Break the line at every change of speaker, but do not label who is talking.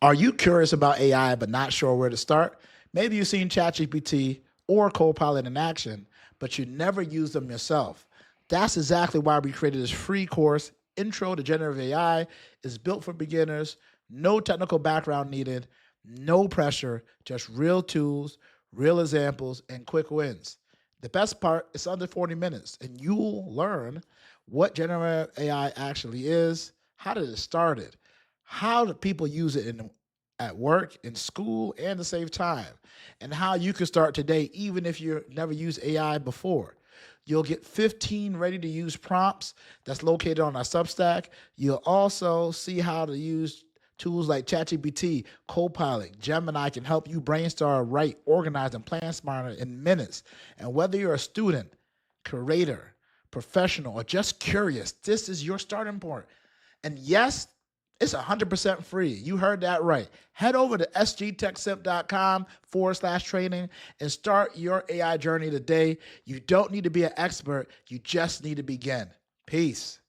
Are you curious about AI but not sure where to start? Maybe you've seen ChatGPT or Copilot in action, but you never use them yourself. That's exactly why we created this free course, Intro to Generative AI. Is built for beginners, no technical background needed, no pressure, just real tools, real examples, and quick wins. The best part, it's under 40 minutes, and you'll learn what generative AI actually is, how did it started, how do people use it at work, in school, and to save time, and how you can start today even if you've never used AI before. You'll get 15 ready to use prompts that's located on our Substack. You'll also see how to use tools like ChatGPT, Copilot, Gemini can help you brainstorm, write, organize, and plan smarter in minutes. And whether you're a student, creator, professional, or just curious, this is your starting point. And yes, it's 100% free. You heard that right. Head over to sgtechsip.com/training and start your AI journey today. You don't need to be an expert. You just need to begin. Peace.